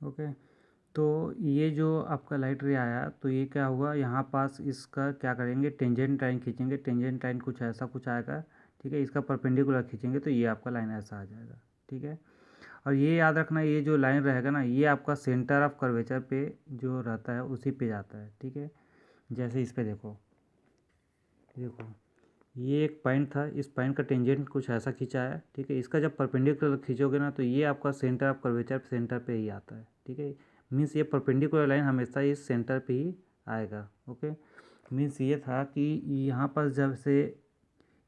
Okay. तो ये जो आपका लाइट रे आया तो ये क्या हुआ, यहाँ पास इसका क्या करेंगे, टेंजेंट लाइन खींचेंगे। टेंजेंट लाइन कुछ ऐसा कुछ आएगा, ठीक है। इसका परपेंडिकुलर खींचेंगे तो ये आपका लाइन ऐसा आ जाएगा, ठीक है। और ये याद रखना, ये जो लाइन रहेगा ना, ये आपका सेंटर ऑफ कर्वेचर पे जो रहता है उसी पे जाता है, ठीक है। जैसे इस पे देखो, देखो ये एक पॉइंट था, इस पॉइंट का टेंजेंट कुछ ऐसा खींचा है, ठीक है। इसका जब परपेंडिकुलर खींचोगे ना तो ये आपका सेंटर ऑफ कर्वेचर सेंटर पे ही आता है, ठीक है। मीन्स ये परपेंडिकुलर लाइन हमेशा इस सेंटर पे ही आएगा, ओके। मीन्स ये था कि यहाँ पर जब से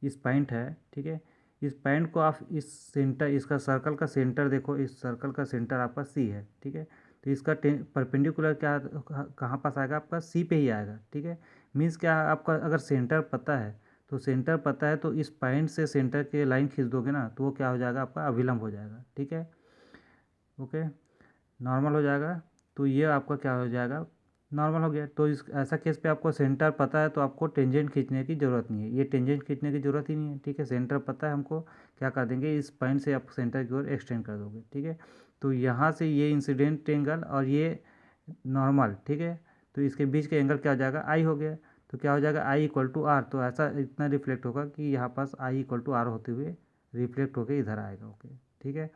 इस पॉइंट है, ठीक है, इस पॉइंट को आप इस सेंटर, इसका सर्कल का सेंटर देखो, इस सर्कल का सेंटर आपका सी है, ठीक है। तो इसका परपेंडिकुलर क्या कहाँ पास आएगा, आपका सी पे ही आएगा, ठीक है। मीन्स क्या, आपका अगर सेंटर पता है तो सेंटर पता है तो इस पॉइंट से सेंटर के लाइन खींच दोगे ना तो वो क्या हो जाएगा, आपका अभिलंब हो जाएगा, ठीक है। ओके, नॉर्मल हो जाएगा। तो ये आपका क्या हो जाएगा, नॉर्मल हो गया। तो इस ऐसा केस पे आपको सेंटर पता है तो आपको टेंजेंट खींचने की ज़रूरत नहीं है, ये टेंजेंट खींचने की ज़रूरत ही नहीं है, ठीक है। सेंटर पता है हमको, क्या कर देंगे, इस पॉइंट से आप सेंटर की ओर एक्सटेंड कर दोगे, ठीक है। तो यहाँ से ये इंसिडेंट एंगल और ये नॉर्मल, ठीक है। तो इसके बीच के एंगल क्या हो जाएगा, आई हो गया। तो क्या हो जाएगा, आई इक्वल टू आर। तो ऐसा इतना रिफ्लेक्ट होगा कि यहाँ पास आई इक्वल टू आर होते हुए रिफ्लेक्ट होकर इधर आएगा, ओके, ठीक है।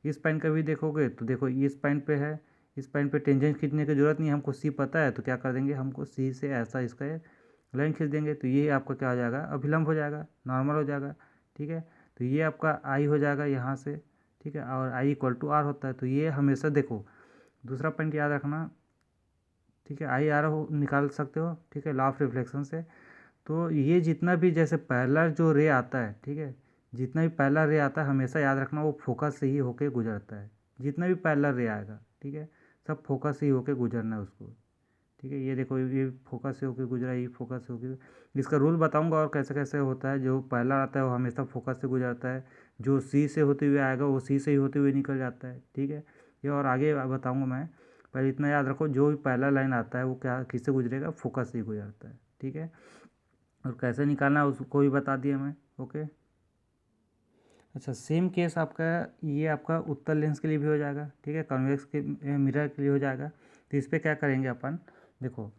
इस पॉइंट का भी देखोगे तो देखो इस पॉइंट पे है, इस पॉइंट पे टेंजेंट खींचने की ज़रूरत नहीं है, हमको सी पता है। तो क्या कर देंगे, हमको सी से ऐसा इसका लाइन खींच देंगे तो ये आपका क्या हो जाएगा, अभिलंब हो जाएगा, नॉर्मल हो जाएगा, ठीक है। तो ये आपका आई हो जाएगा यहाँ से, ठीक है। और आई इक्वल टू आर होता है। तो ये हमेशा देखो, दूसरा पॉइंट याद रखना, ठीक है। आई आर हो निकाल सकते हो, ठीक है, लॉ ऑफ रिफ्लेक्शन से। तो ये जितना भी जैसे पहला जो रे आता है, ठीक है, जितना भी पहला रे आता है हमेशा याद रखना वो फोकस से ही होके गुजरता है। जितना भी पहला रे आएगा, ठीक है, सब फोकस से ही होके गुजरना है उसको, ठीक है। ये देखो ये फोकस से होके गुजरा, ये फोकस से होके, इसका रूल बताऊंगा और कैसे कैसे होता है। जो पहला आता है वो हमेशा फोकस से गुजरता है, जो सी से होते हुए आएगा वो सी से ही होते हुए निकल जाता है, ठीक है। ये और आगे बताऊंगा मैं, पर इतना याद रखो, जो भी पहला लाइन आता है वो क्या किससे गुजरेगा, फोकस से ही गुजरता है, ठीक है। और कैसे निकालना है उसको भी बता दिया मैं, ओके। अच्छा, सेम केस आपका, ये आपका उत्तल लेंस के लिए भी हो जाएगा, ठीक है, कॉन्वेक्स के मिरर के लिए हो जाएगा। तो इस पर क्या करेंगे अपन, देखो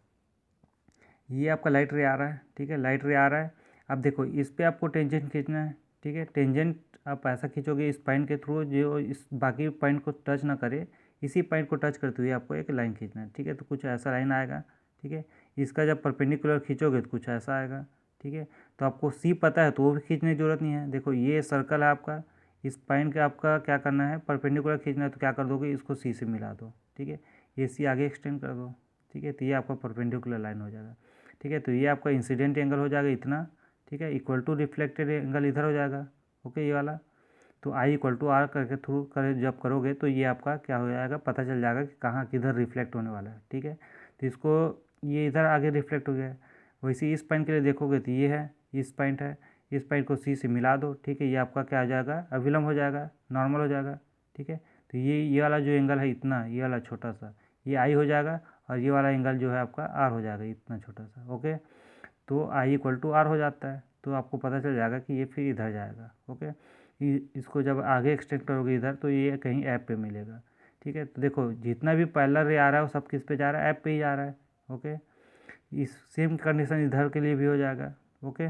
ये आपका लाइट रे आ रहा है, ठीक है, लाइट रे आ रहा है। अब देखो इस पर आपको टेंजेंट खींचना है, ठीक है। टेंजेंट आप ऐसा खींचोगे इस पॉइंट के थ्रू जो इस बाकी पॉइंट को टच ना करे, इसी पॉइंट को टच करते हुए आपको एक लाइन खींचना है, ठीक है। तो कुछ ऐसा लाइन आएगा, ठीक है। इसका जब परपेंडिकुलर खींचोगे तो कुछ ऐसा आएगा, ठीक है। तो आपको सी पता है तो वो भी खींचने की जरूरत नहीं है। देखो ये सर्कल है आपका, इस पॉइंट का आपका क्या करना है, परपेंडिकुलर खींचना है। तो क्या कर दोगे, इसको सी से मिला दो, ठीक है। ये सी आगे एक्सटेंड कर दो, ठीक है। तो ये आपका परपेंडिकुलर लाइन हो जाएगा, ठीक है। तो ये आपका इंसिडेंट एंगल हो जाएगा इतना, ठीक है, इक्वल टू रिफ्लेक्टेड एंगल इधर हो जाएगा, ओके, ये वाला। तो आई इक्वल टू आर करके थ्रू कर जब करोगे तो ये आपका क्या हो जाएगा, पता चल जाएगा कि कहाँ किधर रिफ्लेक्ट होने वाला है, ठीक है। तो इसको ये इधर आगे रिफ्लेक्ट हो गया है। वैसे इस पॉइंट के लिए देखोगे तो ये है, इस पॉइंट है, इस पॉइंट को सी से मिला दो, ठीक है। ये आपका क्या हो जाएगा, अविलंब हो जाएगा, नॉर्मल हो जाएगा, ठीक है। तो ये वाला जो एंगल है इतना, ये वाला छोटा सा, ये आई हो जाएगा। और ये वाला एंगल जो है आपका आर हो जाएगा, इतना छोटा सा, ओके। तो आई इक्वल टू आर हो जाता है। तो आपको पता चल जाएगा कि ये फिर इधर जाएगा, ओके। इसको जब आगे एक्सटेंड करोगे इधर तो ये कहीं ऐप पे मिलेगा, ठीक है। तो देखो जितना भी पैरेलल रे आ रहा है वो सब किस पे जा रहा है, ऐप पे ही जा रहा है, ओके। इस सेम कंडीशन इधर के लिए भी हो जाएगा, ओके।